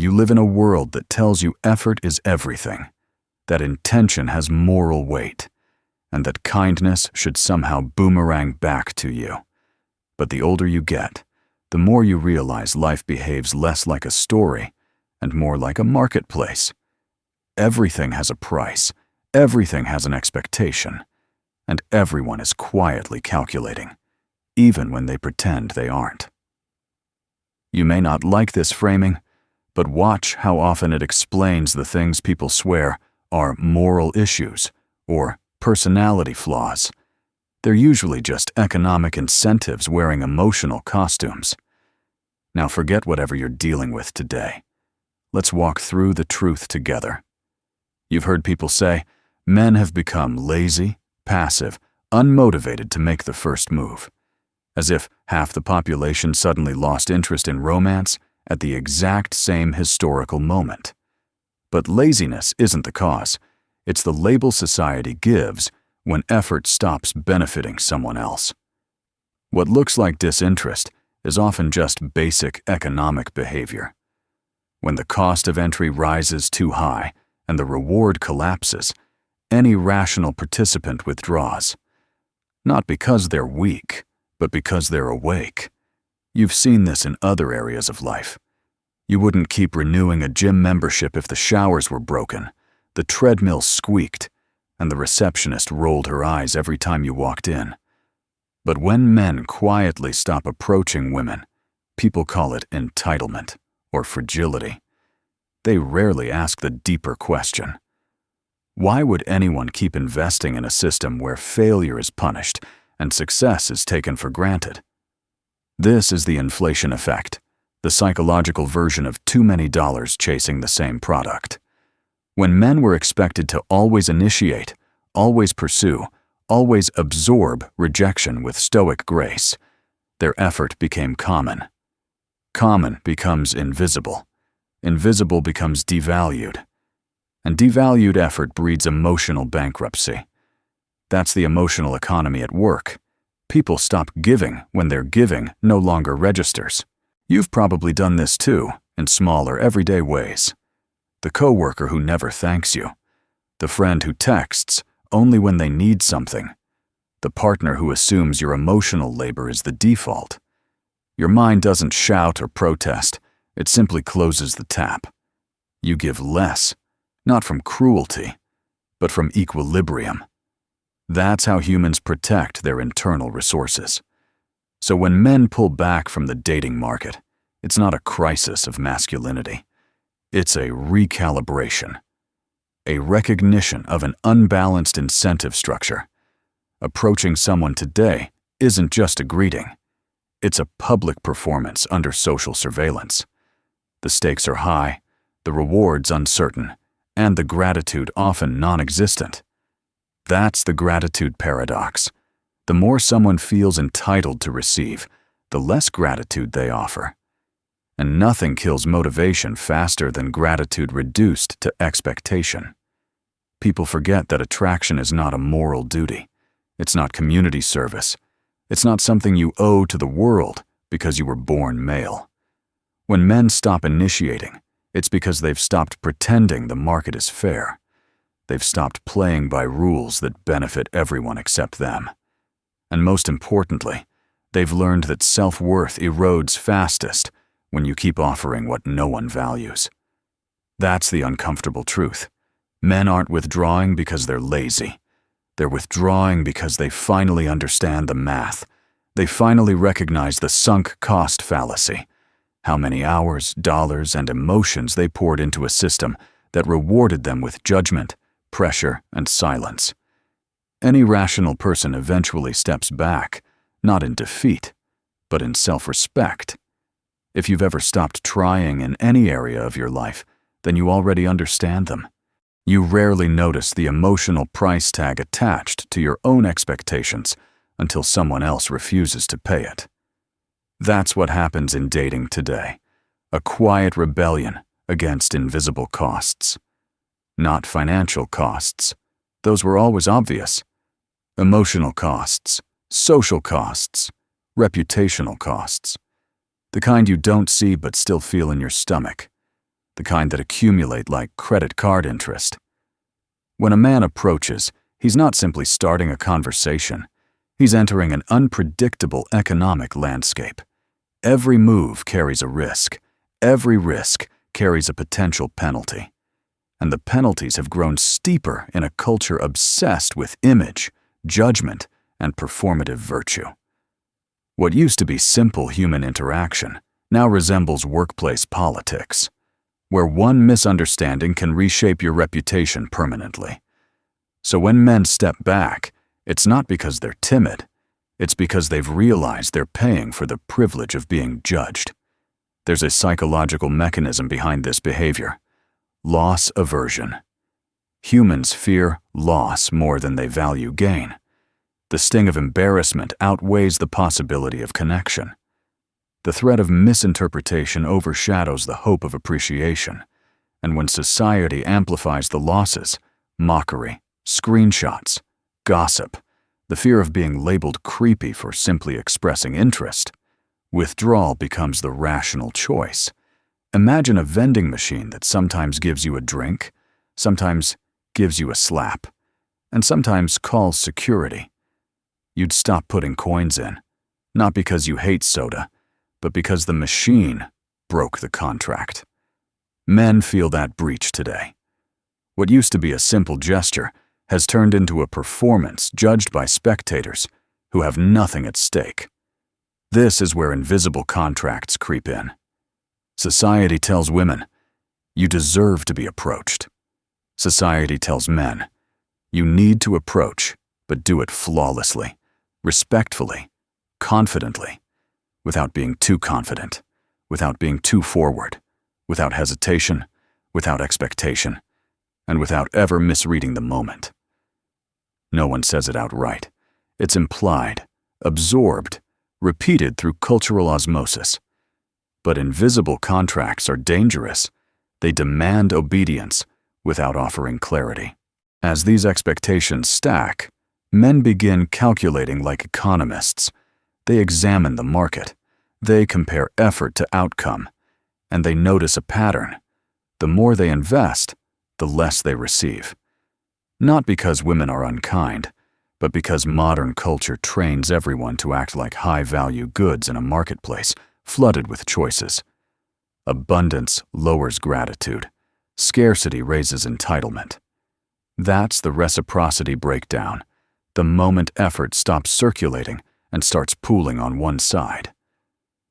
You live in a world that tells you effort is everything, that intention has moral weight, and that kindness should somehow boomerang back to you. But the older you get, the more you realize life behaves less like a story and more like a marketplace. Everything has a price, everything has an expectation, and everyone is quietly calculating, even when they pretend they aren't. You may not like this framing, but watch how often it explains the things people swear are moral issues or personality flaws. They're usually just economic incentives wearing emotional costumes. Now forget whatever you're dealing with today. Let's walk through the truth together. You've heard people say, men have become lazy, passive, unmotivated to make the first move. As if half the population suddenly lost interest in romance at the exact same historical moment. But laziness isn't the cause. It's the label society gives when effort stops benefiting someone else. What looks like disinterest is often just basic economic behavior. When the cost of entry rises too high and the reward collapses, any rational participant withdraws. Not because they're weak, but because they're awake. You've seen this in other areas of life. You wouldn't keep renewing a gym membership if the showers were broken, the treadmill squeaked, and the receptionist rolled her eyes every time you walked in. But when men quietly stop approaching women, people call it entitlement or fragility. They rarely ask the deeper question. Why would anyone keep investing in a system where failure is punished and success is taken for granted? This is the inflation effect, the psychological version of too many dollars chasing the same product. When men were expected to always initiate, always pursue, always absorb rejection with stoic grace, their effort became common. Common becomes invisible. Invisible becomes devalued. And devalued effort breeds emotional bankruptcy. That's the emotional economy at work. People stop giving when their giving no longer registers. You've probably done this too, in smaller, everyday ways. The coworker who never thanks you. The friend who texts only when they need something. The partner who assumes your emotional labor is the default. Your mind doesn't shout or protest. It simply closes the tap. You give less, not from cruelty, but from equilibrium. That's how humans protect their internal resources. So when men pull back from the dating market, it's not a crisis of masculinity. It's a recalibration, a recognition of an unbalanced incentive structure. Approaching someone today isn't just a greeting. It's a public performance under social surveillance. The stakes are high, the rewards uncertain, and the gratitude often non-existent. That's the gratitude paradox. The more someone feels entitled to receive, the less gratitude they offer. And nothing kills motivation faster than gratitude reduced to expectation. People forget that attraction is not a moral duty. It's not community service. It's not something you owe to the world because you were born male. When men stop initiating, it's because they've stopped pretending the market is fair. They've stopped playing by rules that benefit everyone except them. And most importantly, they've learned that self-worth erodes fastest when you keep offering what no one values. That's the uncomfortable truth. Men aren't withdrawing because they're lazy. They're withdrawing because they finally understand the math. They finally recognize the sunk cost fallacy. How many hours, dollars, and emotions they poured into a system that rewarded them with judgment, pressure, and silence. Any rational person eventually steps back, not in defeat, but in self-respect. If you've ever stopped trying in any area of your life, then you already understand them. You rarely notice the emotional price tag attached to your own expectations until someone else refuses to pay it. That's what happens in dating today, a quiet rebellion against invisible costs. Not financial costs. Those were always obvious. Emotional costs, social costs, reputational costs. The kind you don't see but still feel in your stomach. the kind that accumulate like credit card interest. When a man approaches, he's not simply starting a conversation. He's entering an unpredictable economic landscape. Every move carries a risk. Every risk carries a potential penalty. And the penalties have grown steeper in a culture obsessed with image, judgment, and performative virtue. What used to be simple human interaction now resembles workplace politics, where one misunderstanding can reshape your reputation permanently. So when men step back, it's not because they're timid, it's because they've realized they're paying for the privilege of being judged. There's a psychological mechanism behind this behavior: loss aversion. Humans fear loss more than they value gain. The sting of embarrassment outweighs the possibility of connection. The threat of misinterpretation overshadows the hope of appreciation, and when society amplifies the losses, mockery, screenshots, gossip, the fear of being labeled creepy for simply expressing interest, withdrawal becomes the rational choice. Imagine a vending machine that sometimes gives you a drink, sometimes gives you a slap, and sometimes calls security. You'd stop putting coins in, not because you hate soda, but because the machine broke the contract. Men feel that breach today. What used to be a simple gesture has turned into a performance judged by spectators who have nothing at stake. This is where invisible contracts creep in. Society tells women, you deserve to be approached. Society tells men, you need to approach, but do it flawlessly, respectfully, confidently, without being too confident, without being too forward, without hesitation, without expectation, and without ever misreading the moment. No one says it outright. It's implied, absorbed, repeated through cultural osmosis. But invisible contracts are dangerous. They demand obedience without offering clarity. As these expectations stack, men begin calculating like economists. They examine the market. They compare effort to outcome. And they notice a pattern. The more they invest, the less they receive. Not because women are unkind, but because modern culture trains everyone to act like high-value goods in a marketplace flooded with choices. Abundance lowers gratitude. Scarcity raises entitlement. That's the reciprocity breakdown, the moment effort stops circulating and starts pooling on one side.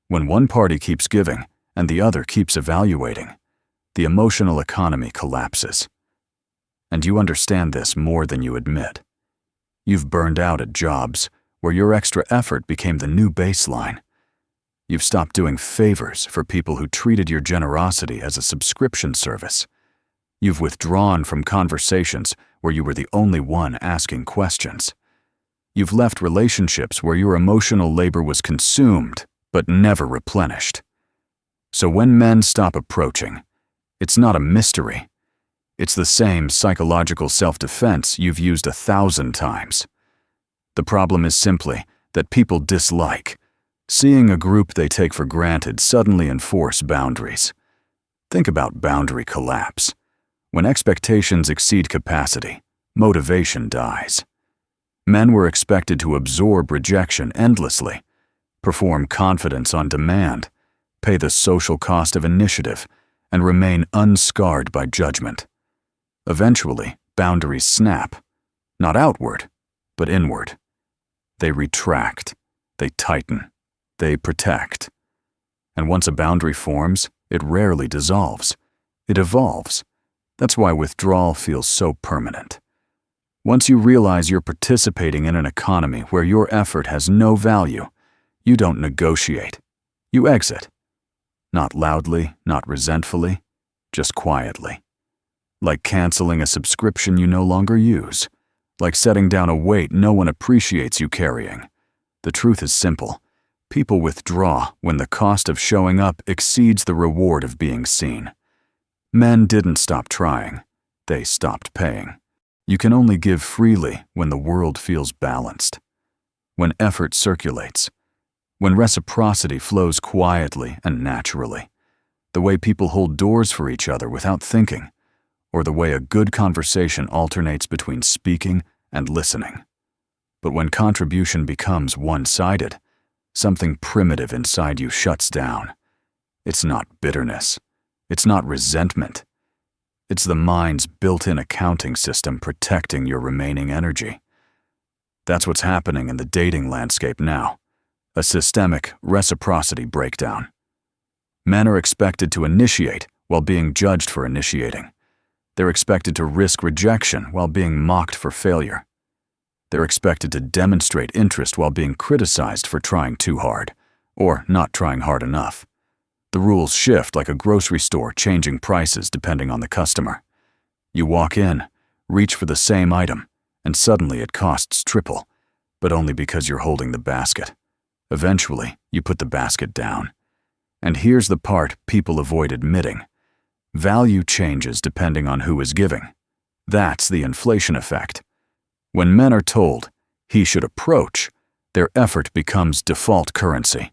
When one party keeps giving and the other keeps evaluating, the emotional economy collapses. And you understand this more than you admit. You've burned out at jobs where your extra effort became the new baseline. You've stopped doing favors for people who treated your generosity as a subscription service. You've withdrawn from conversations where you were the only one asking questions. You've left relationships where your emotional labor was consumed but never replenished. So when men stop approaching, it's not a mystery. It's the same psychological self-defense you've used 1,000 times. The problem is simply that people dislike seeing a group they take for granted suddenly enforce boundaries. Think about boundary collapse. When expectations exceed capacity, motivation dies. Men were expected to absorb rejection endlessly, perform confidence on demand, pay the social cost of initiative, and remain unscarred by judgment. Eventually, boundaries snap, not outward, but inward. They retract, they tighten, they protect. And once a boundary forms, it rarely dissolves. It evolves. That's why withdrawal feels so permanent. Once you realize you're participating in an economy where your effort has no value, you don't negotiate. You exit. Not loudly, not resentfully, just quietly. Like canceling a subscription you no longer use. Like setting down a weight no one appreciates you carrying. The truth is simple. People withdraw when the cost of showing up exceeds the reward of being seen. Men didn't stop trying. They stopped paying. You can only give freely when the world feels balanced. When effort circulates. When reciprocity flows quietly and naturally. the way people hold doors for each other without thinking, or the way a good conversation alternates between speaking and listening. But when contribution becomes one-sided, something primitive inside you shuts down. It's not bitterness. It's not resentment. It's the mind's built-in accounting system protecting your remaining energy. That's what's happening in the dating landscape now, a systemic reciprocity breakdown. Men are expected to initiate while being judged for initiating. They're expected to risk rejection while being mocked for failure. They're expected to demonstrate interest while being criticized for trying too hard, or not trying hard enough. The rules shift like a grocery store changing prices depending on the customer. You walk in, reach for the same item, and suddenly it costs triple, but only because you're holding the basket. Eventually, you put the basket down. And here's the part people avoid admitting. Value changes depending on who is giving. That's the inflation effect. When men are told, he should approach, their effort becomes default currency,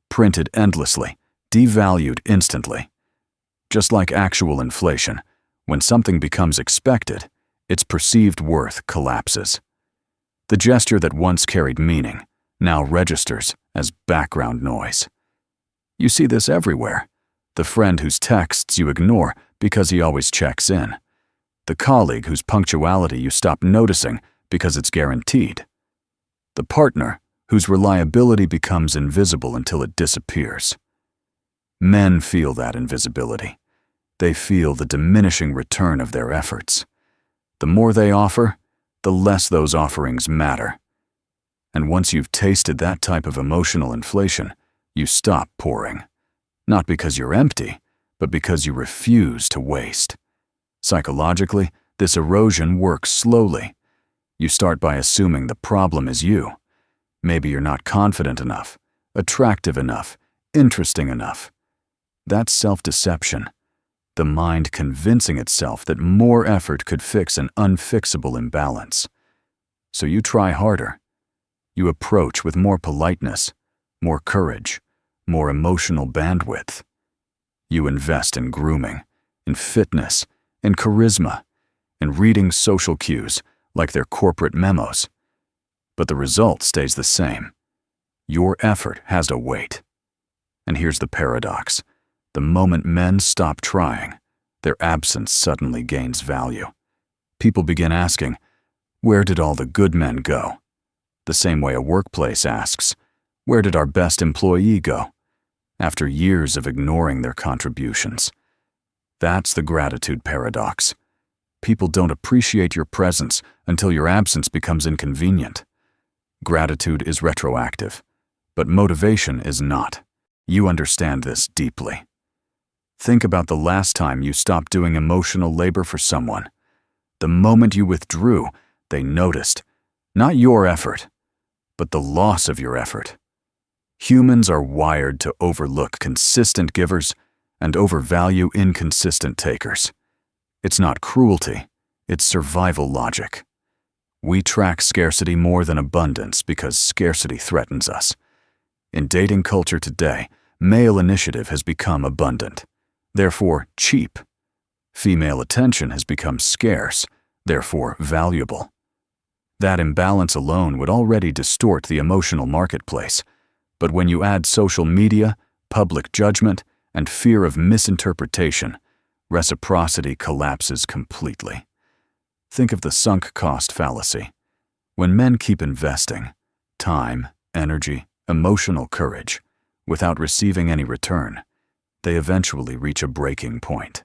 printed endlessly, devalued instantly. Just like actual inflation, when something becomes expected, its perceived worth collapses. The gesture that once carried meaning now registers as background noise. You see this everywhere. The friend whose texts you ignore because he always checks in. The colleague whose punctuality you stop noticing because it's guaranteed. The partner whose reliability becomes invisible until it disappears. Men feel that invisibility. They feel the diminishing return of their efforts. The more they offer, the less those offerings matter. And once you've tasted that type of emotional inflation, you stop pouring. Not because you're empty, but because you refuse to waste. Psychologically, this erosion works slowly. You start by assuming the problem is you. Maybe you're not confident enough, attractive enough, interesting enough. That's self-deception. The mind convincing itself that more effort could fix an unfixable imbalance. So you try harder. You approach with more politeness, more courage, more emotional bandwidth. You invest in grooming, in fitness, in charisma, in reading social cues like they're corporate memos. But the result stays the same. Your effort has a weight. And here's the paradox. The moment men stop trying, their absence suddenly gains value. People begin asking, where did all the good men go? The same way a workplace asks, where did our best employee go? After years of ignoring their contributions. That's the gratitude paradox. People don't appreciate your presence until your absence becomes inconvenient. Gratitude is retroactive, but motivation is not. You understand this deeply. Think about the last time you stopped doing emotional labor for someone. The moment you withdrew, they noticed, not your effort, but the loss of your effort. Humans are wired to overlook consistent givers and overvalue inconsistent takers. It's not cruelty, it's survival logic. We track scarcity more than abundance because scarcity threatens us. In dating culture today, male initiative has become abundant, therefore cheap. Female attention has become scarce, therefore valuable. That imbalance alone would already distort the emotional marketplace, but when you add social media, public judgment, and fear of misinterpretation, reciprocity collapses completely. Think of the sunk cost fallacy. When men keep investing time, energy, emotional courage without receiving any return, they eventually reach a breaking point.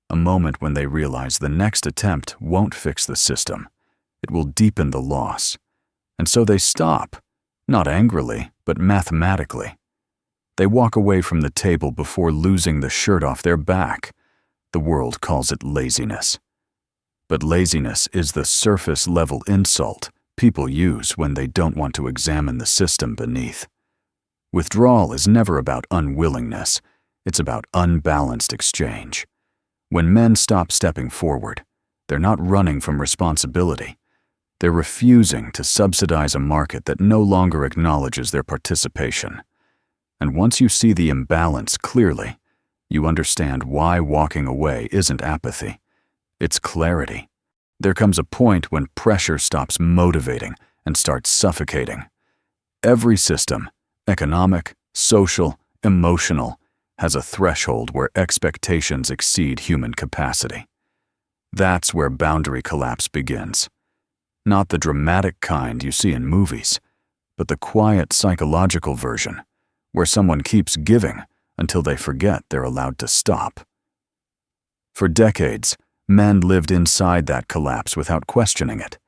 A moment when they realize the next attempt won't fix the system. It will deepen the loss. And so they stop, not angrily, but mathematically. They walk away from the table before losing the shirt off their back. The world calls it laziness. But laziness is the surface-level insult people use when they don't want to examine the system beneath. Withdrawal is never about unwillingness. It's about unbalanced exchange. When men stop stepping forward, they're not running from responsibility. They're refusing to subsidize a market that no longer acknowledges their participation. And once you see the imbalance clearly, you understand why walking away isn't apathy. It's clarity. There comes a point when pressure stops motivating and starts suffocating. Every system, economic, social, emotional, has a threshold where expectations exceed human capacity. That's where boundary collapse begins. Not the dramatic kind you see in movies, but the quiet psychological version, where someone keeps giving until they forget they're allowed to stop. For decades, men lived inside that collapse without questioning it.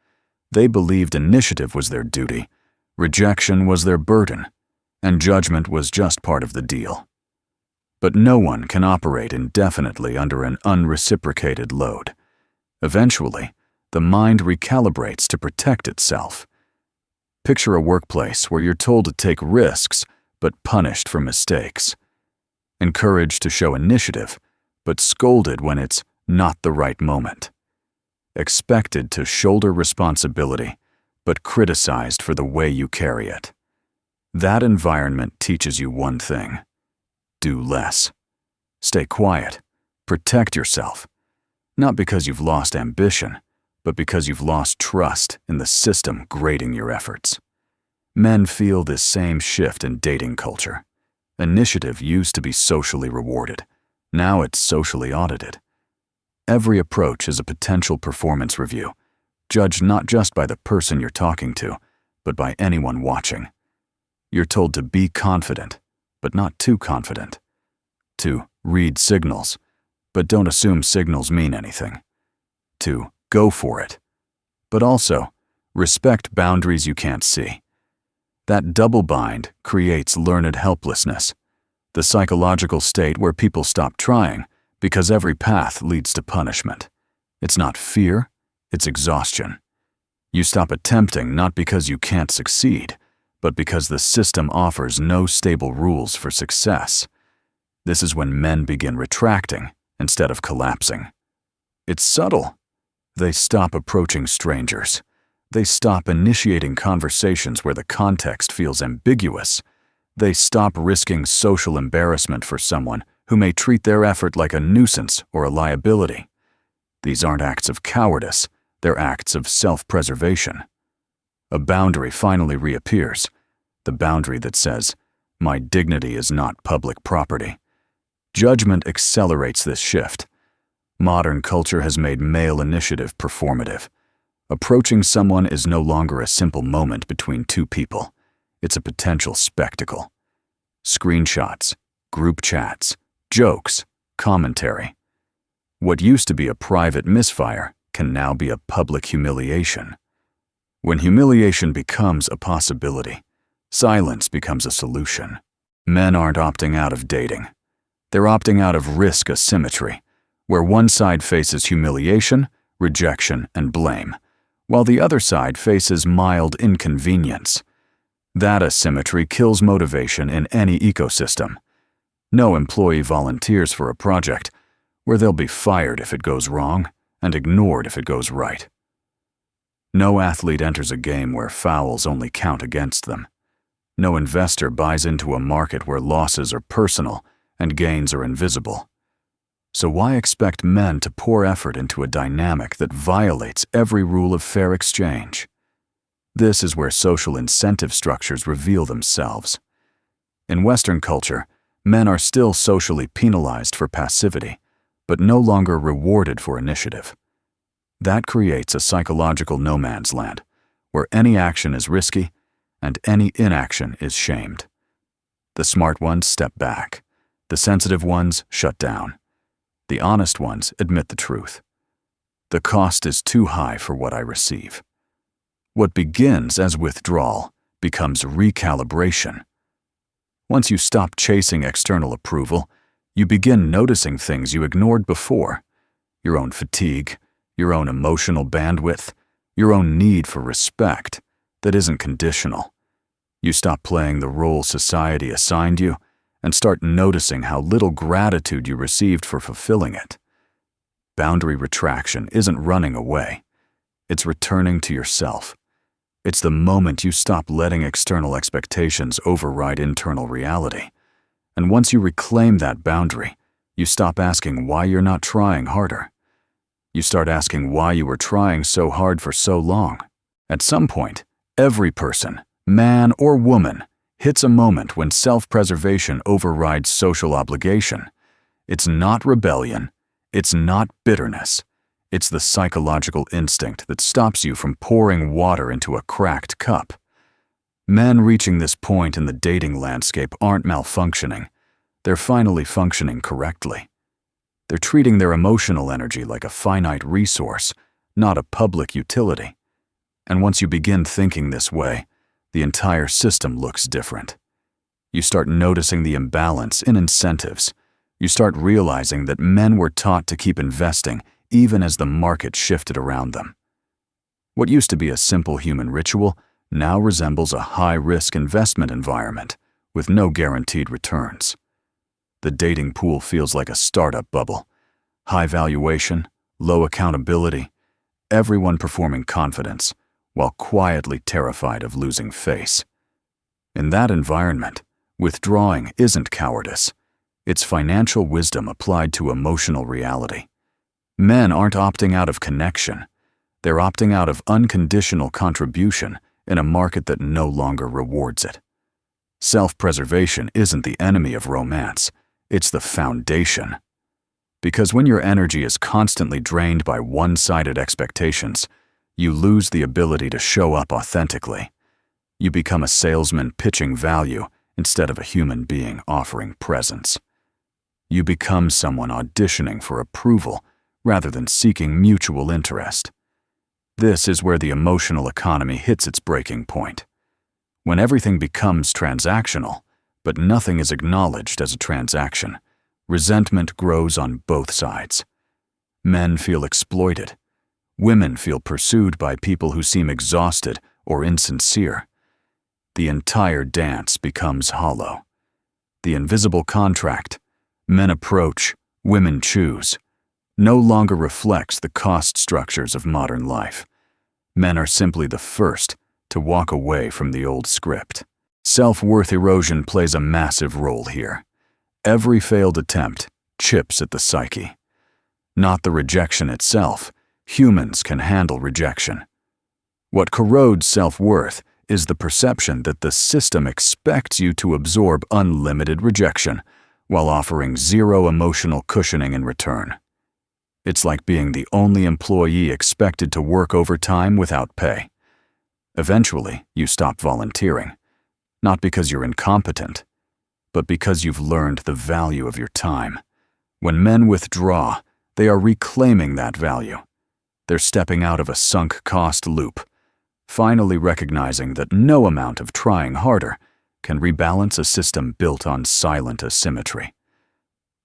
They believed initiative was their duty, rejection was their burden, and judgment was just part of the deal. But no one can operate indefinitely under an unreciprocated load. Eventually, the mind recalibrates to protect itself. Picture a workplace where you're told to take risks, but punished for mistakes. Encouraged to show initiative, but scolded when it's not the right moment. Expected to shoulder responsibility, but criticized for the way you carry it. That environment teaches you one thing: do less. Stay quiet. Protect yourself. Not because you've lost ambition, but because you've lost trust in the system grading your efforts. Men feel this same shift in dating culture. Initiative used to be socially rewarded. Now it's socially audited. Every approach is a potential performance review, judged not just by the person you're talking to, but by anyone watching. You're told to be confident, but not too confident. To read signals, but don't assume signals mean anything. To go for it, but also respect boundaries you can't see. That double bind creates learned helplessness, the psychological state where people stop trying because every path leads to punishment. It's not fear, it's exhaustion. You stop attempting not because you can't succeed, but because the system offers no stable rules for success. This is when men begin retracting instead of collapsing. It's subtle. They stop approaching strangers. They stop initiating conversations where the context feels ambiguous. They stop risking social embarrassment for someone who may treat their effort like a nuisance or a liability. These aren't acts of cowardice, they're acts of self-preservation. A boundary finally reappears, the boundary that says, "My dignity is not public property." Judgment accelerates this shift. Modern culture has made male initiative performative. Approaching someone is no longer a simple moment between two people. It's a potential spectacle. Screenshots, group chats, jokes, commentary. What used to be a private misfire can now be a public humiliation. When humiliation becomes a possibility, silence becomes a solution. Men aren't opting out of dating. They're opting out of risk asymmetry, where one side faces humiliation, rejection, and blame, while the other side faces mild inconvenience. That asymmetry kills motivation in any ecosystem. No employee volunteers for a project where they'll be fired if it goes wrong and ignored if it goes right. No athlete enters a game where fouls only count against them. No investor buys into a market where losses are personal and gains are invisible. So why expect men to pour effort into a dynamic that violates every rule of fair exchange? This is where social incentive structures reveal themselves. In Western culture, men are still socially penalized for passivity, but no longer rewarded for initiative. That creates a psychological no man's land, where any action is risky and any inaction is shamed. The smart ones step back. The sensitive ones shut down. The honest ones admit the truth. The cost is too high for what I receive. What begins as withdrawal becomes recalibration. Once you stop chasing external approval, you begin noticing things you ignored before: your own fatigue, your own emotional bandwidth, your own need for respect that isn't conditional. You stop playing the role society assigned you and start noticing how little gratitude you received for fulfilling it. Boundary retraction isn't running away. It's returning to yourself. It's the moment you stop letting external expectations override internal reality. And once you reclaim that boundary, You stop asking why you're not trying harder. You start asking why you were trying so hard for so long. At some point, every person, man or woman, hits a moment when self-preservation overrides social obligation. It's not rebellion. It's not bitterness. It's the psychological instinct that stops you from pouring water into a cracked cup. Men reaching this point in the dating landscape aren't malfunctioning. They're finally functioning correctly. They're treating their emotional energy like a finite resource, not a public utility. And once you begin thinking this way, the entire system looks different. You start noticing the imbalance in incentives. You start realizing that men were taught to keep investing even as the market shifted around them. What used to be a simple human ritual now resembles a high-risk investment environment with no guaranteed returns. The dating pool feels like a startup bubble. High valuation, low accountability, everyone performing confidence while quietly terrified of losing face. In that environment, withdrawing isn't cowardice. It's financial wisdom applied to emotional reality. Men aren't opting out of connection. They're opting out of unconditional contribution in a market that no longer rewards it. Self-preservation isn't the enemy of romance. It's the foundation. Because when your energy is constantly drained by one-sided expectations, you lose the ability to show up authentically. You become a salesman pitching value instead of a human being offering presence. You become someone auditioning for approval rather than seeking mutual interest. This is where the emotional economy hits its breaking point. When everything becomes transactional, but nothing is acknowledged as a transaction, resentment grows on both sides. Men feel exploited. Women feel pursued by people who seem exhausted or insincere. The entire dance becomes hollow. The invisible contract, men approach, women choose, no longer reflects the cost structures of modern life. Men are simply the first to walk away from the old script. Self-worth erosion plays a massive role here. Every failed attempt chips at the psyche. Not the rejection itself. Humans can handle rejection. What corrodes self-worth is the perception that the system expects you to absorb unlimited rejection while offering zero emotional cushioning in return. It's like being the only employee expected to work overtime without pay. Eventually, you stop volunteering, not because you're incompetent, but because you've learned the value of your time. When men withdraw, they are reclaiming that value. They're stepping out of a sunk cost loop, finally recognizing that no amount of trying harder can rebalance a system built on silent asymmetry.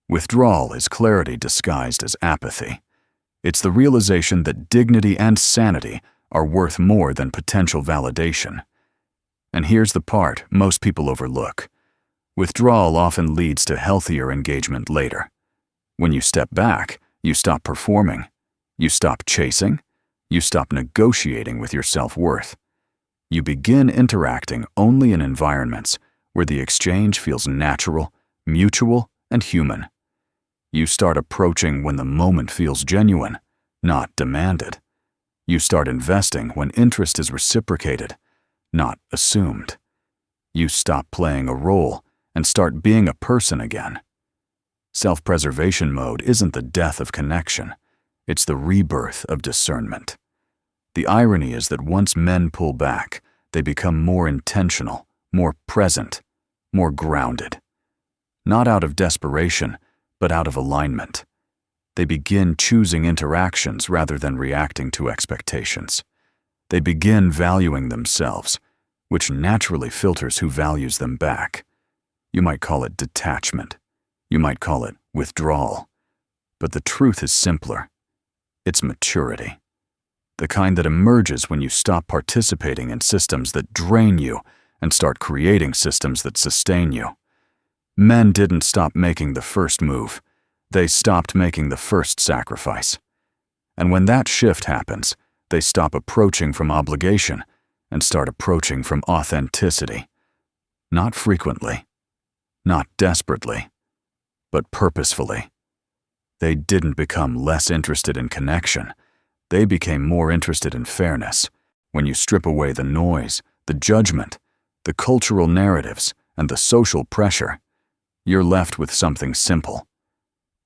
Withdrawal is clarity disguised as apathy. It's the realization that dignity and sanity are worth more than potential validation. And here's the part most people overlook. Withdrawal often leads to healthier engagement later. When you step back, you stop performing. You stop chasing. You stop negotiating with your self-worth. You begin interacting only in environments where the exchange feels natural, mutual, and human. You start approaching when the moment feels genuine, not demanded. You start investing when interest is reciprocated, not assumed. You stop playing a role and start being a person again. Self-preservation mode isn't the death of connection. It's the rebirth of discernment. The irony is that once men pull back, they become more intentional, more present, more grounded. Not out of desperation, but out of alignment. They begin choosing interactions rather than reacting to expectations. They begin valuing themselves, which naturally filters who values them back. You might call it detachment. You might call it withdrawal. But the truth is simpler. It's maturity. The kind that emerges when you stop participating in systems that drain you and start creating systems that sustain you. Men didn't stop making the first move. They stopped making the first sacrifice. And when that shift happens, they stop approaching from obligation and start approaching from authenticity. Not frequently, not desperately, but purposefully. They didn't become less interested in connection. They became more interested in fairness. When you strip away the noise, the judgment, the cultural narratives, and the social pressure, you're left with something simple.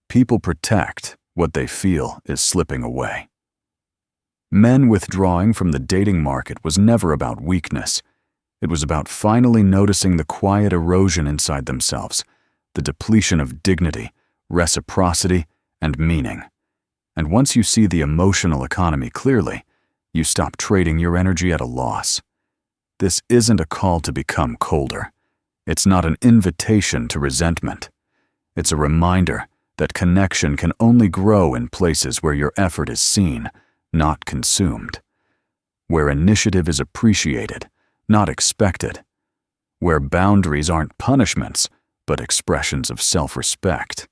People protect what they feel is slipping away. Men withdrawing from the dating market was never about weakness. It was about finally noticing the quiet erosion inside themselves, the depletion of dignity, reciprocity, and meaning. And once you see the emotional economy clearly, you stop trading your energy at a loss. This isn't a call to become colder. It's not an invitation to resentment. It's a reminder that connection can only grow in places where your effort is seen, not consumed. Where initiative is appreciated, not expected. Where boundaries aren't punishments, but expressions of self-respect.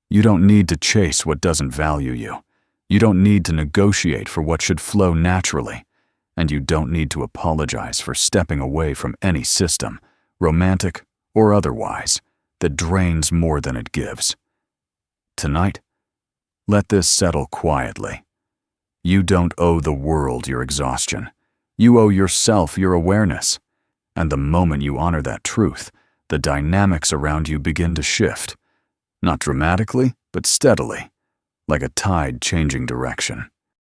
You don't need to chase what doesn't value you. You don't need to negotiate for what should flow naturally. And you don't need to apologize for stepping away from any system, romantic or otherwise, that drains more than it gives. Tonight, let this settle quietly. You don't owe the world your exhaustion. You owe yourself your awareness. And the moment you honor that truth, the dynamics around you begin to shift. Not dramatically, but steadily, like a tide changing direction.